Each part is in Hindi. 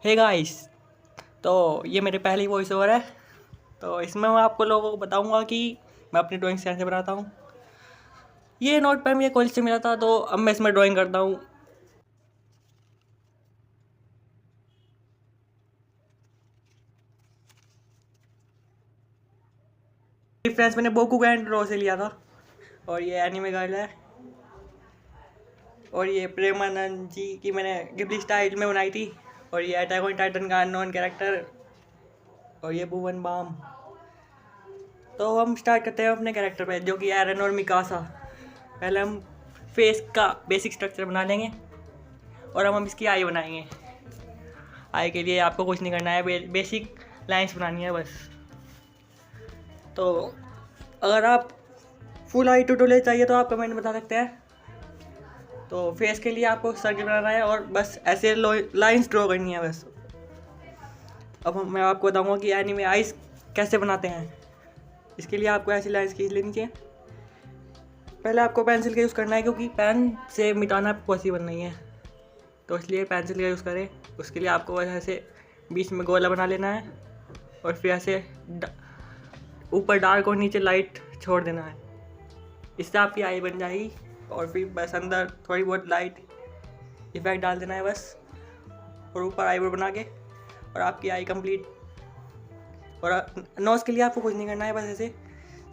हे गाइस, तो ये मेरी पहली वॉइस ओवर है। तो इसमें मैं आपको लोगों को बताऊंगा कि मैं अपनी ड्राइंग कैसे बनाता हूँ। ये नोट पेन मुझे कॉलेज से मिला था, तो अब मैं इसमें ड्राइंग करता हूँ। फ्रेंड्स, मैंने बोकू का ड्रॉ से लिया था, और ये एनिमे गर्ल है, और ये प्रेमानंद जी की मैंने गिबली स्टाइल में बनाई थी, और ये अटैक ऑन टाइटन का अननोन कैरेक्टर, और ये भुवन बाम। तो हम स्टार्ट करते हैं अपने कैरेक्टर पे, जो कि एरन और मिकासा। पहले हम फेस का बेसिक स्ट्रक्चर बना लेंगे, और हम इसकी आई बनाएंगे। आई के लिए आपको कुछ नहीं करना है, बेसिक लाइंस बनानी है बस। तो अगर आप फुल आई ट्यूटोरियल चाहिए तो आप कमेंट में बता सकते हैं। तो फेस के लिए आपको सर्कल बनाना है, और बस ऐसे लाइंस ड्रॉ करनी है बस। अब मैं आपको बताऊंगा कि एनीमे आइज कैसे बनाते हैं। इसके लिए आपको ऐसी लाइंस खींच लेनी चाहिए। पहले आपको पेंसिल का यूज़ करना है, क्योंकि पेन से मिटाना पॉसिबल नहीं है, तो इसलिए पेंसिल का यूज़ करें। उसके लिए आपको ऐसे बीच में गोला बना लेना है, और फिर ऐसे ऊपर डार्क और नीचे लाइट छोड़ देना है। इससे आपकी आई बन जाएगी, और फिर बस अंदर थोड़ी बहुत लाइट इफेक्ट डाल देना है बस, और ऊपर आईब्रो बना के, और आपकी आई कंप्लीट। और नोज़ के लिए आपको कुछ नहीं करना है, बस ऐसे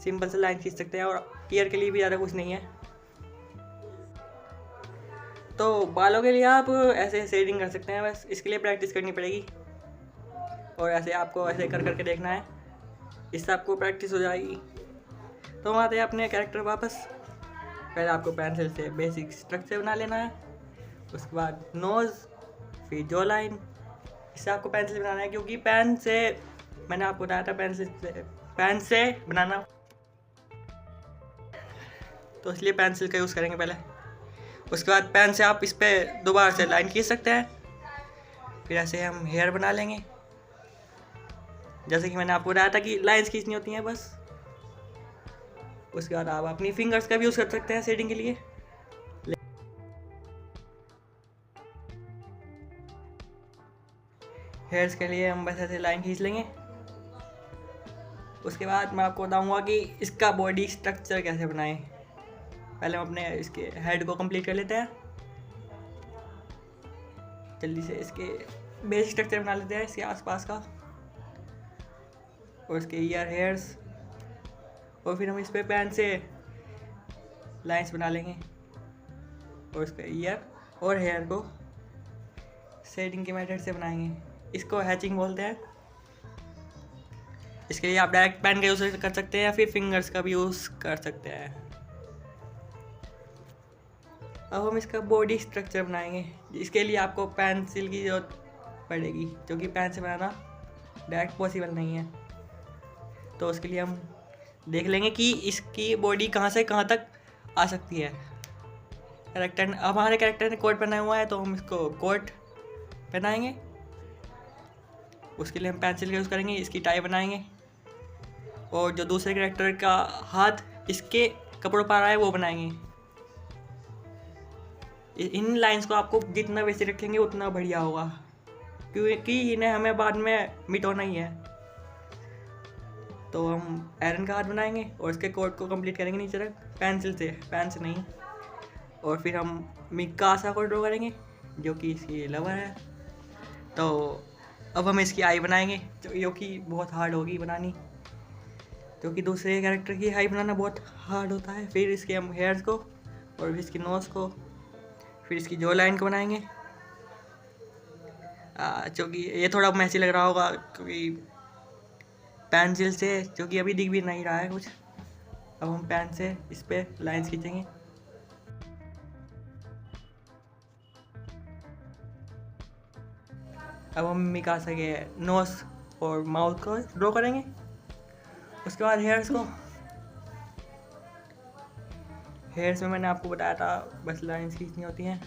सिंपल से लाइन खींच सकते हैं, और ईयर के लिए भी ज़्यादा कुछ नहीं है। तो बालों के लिए आप ऐसे शेडिंग कर सकते हैं, बस इसके लिए प्रैक्टिस करनी पड़ेगी, और ऐसे आपको ऐसे कर करके देखना है, इससे आपको प्रैक्टिस हो जाएगी। तो हम आते हैं अपने कैरेक्टर वापस। पहले आपको पेंसिल से बेसिक स्ट्रक्चर बना लेना है, उसके बाद नोज़, फिर जॉ लाइन। इससे आपको पेंसिल बनाना है, क्योंकि पेन से मैंने आपको बताया था पेन से बनाना, तो इसलिए पेंसिल का यूज़ करेंगे पहले। उसके बाद पेन से आप इस पर दोबारा से लाइन खींच सकते हैं। फिर ऐसे हम हेयर बना लेंगे, जैसे कि मैंने आपको बताया था कि लाइंस खींचनी होती हैं बस। उसके बाद आप अपनी फिंगर्स का भी यूज़ कर सकते हैं शेडिंग के लिए। हेयर्स के लिए हम बस ऐसे लाइन खींच लेंगे। उसके बाद मैं आपको बताऊंगा कि इसका बॉडी स्ट्रक्चर कैसे बनाएं। पहले हम अपने इसके हेड को कंप्लीट कर लेते हैं जल्दी से। इसके बेसिक स्ट्रक्चर बना लेते हैं इसके आसपास का, और इसके ईयर, हेयर्स, और फिर हम इस पे पेन से लाइंस बना लेंगे, और इसके ईयर और हेयर को शेडिंग के मेथड से बनाएंगे। इसको हैचिंग बोलते हैं। इसके लिए आप डायरेक्ट पेन का यूज़ कर सकते हैं, या फिर फिंगर्स का भी यूज़ कर सकते हैं। अब हम इसका बॉडी स्ट्रक्चर बनाएंगे। इसके लिए आपको पेंसिल की ज़रूरत पड़ेगी, क्योंकि पेन से बनाना डायरेक्ट पॉसिबल नहीं है। तो उसके लिए हम देख लेंगे कि इसकी बॉडी कहाँ से कहाँ तक आ सकती है। हमारे कैरेक्टर ने कोट पहना हुआ है, तो हम इसको कोट पहनाएंगे। उसके लिए हम पेंसिल का यूज़ करेंगे, इसकी टाई बनाएंगे, और जो दूसरे कैरेक्टर का हाथ इसके कपड़ों पर आ रहा है वो बनाएंगे। इन लाइंस को आपको जितना वैसे रखेंगे उतना बढ़िया होगा, क्योंकि इन्हें हमें बाद में मिटाना ही है। तो हम एरन का हाथ बनाएंगे, और इसके कोट को कंप्लीट करेंगे नीचे तक पेंसिल से, पेन से नहीं। और फिर हम मिकासा को ड्रॉ करेंगे, जो कि इसकी लवर है। तो अब हम इसकी आई बनाएंगे, जो कि बहुत हार्ड होगी बनानी, क्योंकि दूसरे कैरेक्टर की आई बनाना बहुत हार्ड होता है। फिर इसके हम हेयर्स को, और फिर इसकी नोज़ को, फिर इसकी जॉ लाइन को बनाएंगे। जो कि ये थोड़ा मैसी लग रहा होगा, क्योंकि पेंसिल से, जो कि अभी दिख भी नहीं रहा है कुछ। अब हम पेन से इस पर लाइंस खींचेंगे। अब हम मिकासा के नोज़ और माउथ को ड्रॉ करेंगे। उसके बाद हेयर्स को, हेयर्स में मैंने आपको बताया था बस लाइंस खींचनी होती हैं।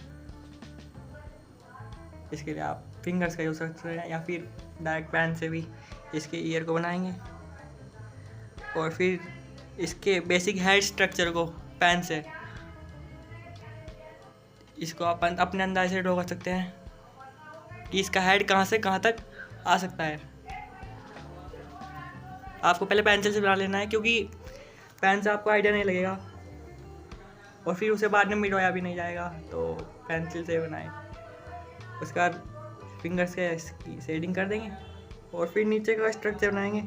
इसके लिए आप फिंगर्स का यूज़ कर सकते हैं, या फिर डायरेक्ट पेन से भी इसके ईयर को बनाएंगे। और फिर इसके बेसिक हेड स्ट्रक्चर को पेन से, इसको आप अपने अंदाज से ड्रॉ कर सकते हैं। कि इसका हेड कहाँ से कहाँ तक आ सकता है। आपको पहले पेंसिल से बना लेना है, क्योंकि पेन से आपको आइडिया नहीं लगेगा और फिर उसे बाद में मिटाया भी नहीं जाएगा, तो पेंसिल से बनाएं। उसके बाद फिंगर से इसकी शेडिंग कर देंगे और फिर नीचे का स्ट्रक्चर बनाएंगे,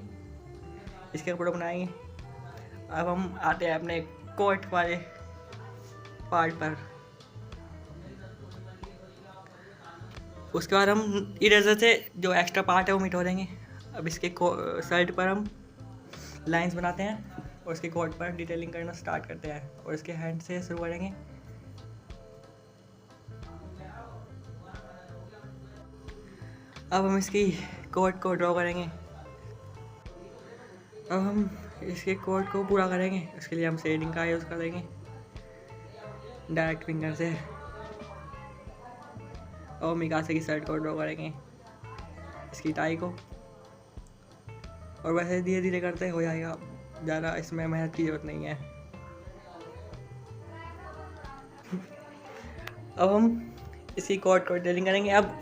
इसके ऊपर बनाएंगे। अब हम आते हैं अपने कोट वाले पार्ट पर। उसके बाद हम इरेजर से जो एक्स्ट्रा पार्ट है वो मिटा देंगे। अब इसके शर्ट पर हम लाइंस बनाते हैं और उसके कोट पर डिटेलिंग करना स्टार्ट करते हैं और इसके हैंड से शुरू करेंगे। अब हम इसकी कोट को ड्रॉ करेंगे। अब हम इसके कोट को पूरा करेंगे, उसके लिए हम शेडिंग का यूज़ करेंगे डायरेक्ट फिंगर से। और मिकासा की शर्ट को ड्रॉ करेंगे, इसकी टाई को, और वैसे धीरे धीरे करते हो जाएगा, ज़्यादा इसमें मेहनत की ज़रूरत नहीं है। अब हम इसकी कोट को डिटेलिंग करेंगे। अब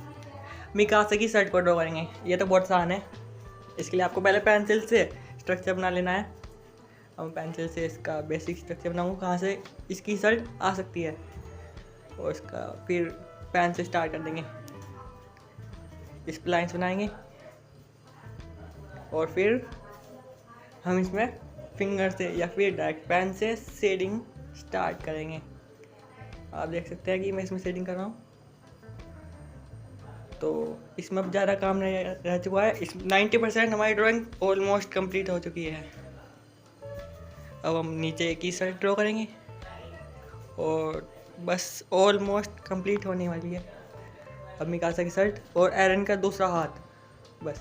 मिकासा की शर्ट को ड्रॉ करेंगे। ये तो बहुत आसान है, इसके लिए आपको पहले पेंसिल से स्ट्रक्चर बना लेना है। अब पेंसिल से इसका बेसिक स्ट्रक्चर बनाऊँगा, कहाँ से इसकी शर्ट आ सकती है, और इसका फिर पेन से स्टार्ट कर देंगे। इस पर लाइन्स बनाएंगे और फिर हम इसमें फिंगर से या फिर डायरेक्ट पेन से शेडिंग स्टार्ट करेंगे। आप देख सकते हैं कि मैं इसमें शेडिंग कर रहा हूँ, तो इसमें अब ज़्यादा काम नहीं रह चुका है। इस 90% हमारी ड्राइंग ऑलमोस्ट कंप्लीट हो चुकी है। अब हम नीचे की शर्ट ड्रॉ करेंगे और बस ऑलमोस्ट कंप्लीट होने वाली है। अब मिकासा की शर्ट और एरन का दूसरा हाथ, बस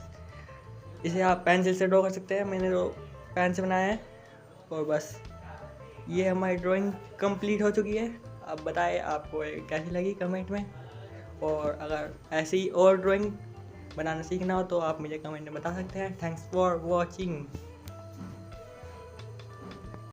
इसे आप पेंसिल से ड्रॉ कर सकते हैं, मैंने जो पेन से बनाया है। और बस ये हमारी ड्राइंग कंप्लीट हो चुकी है। अब बताएं आपको कैसी लगी कमेंट में, और अगर ऐसी और ड्राइंग बनाना सीखना हो तो आप मुझे कमेंट में बता सकते हैं। Thanks for watching.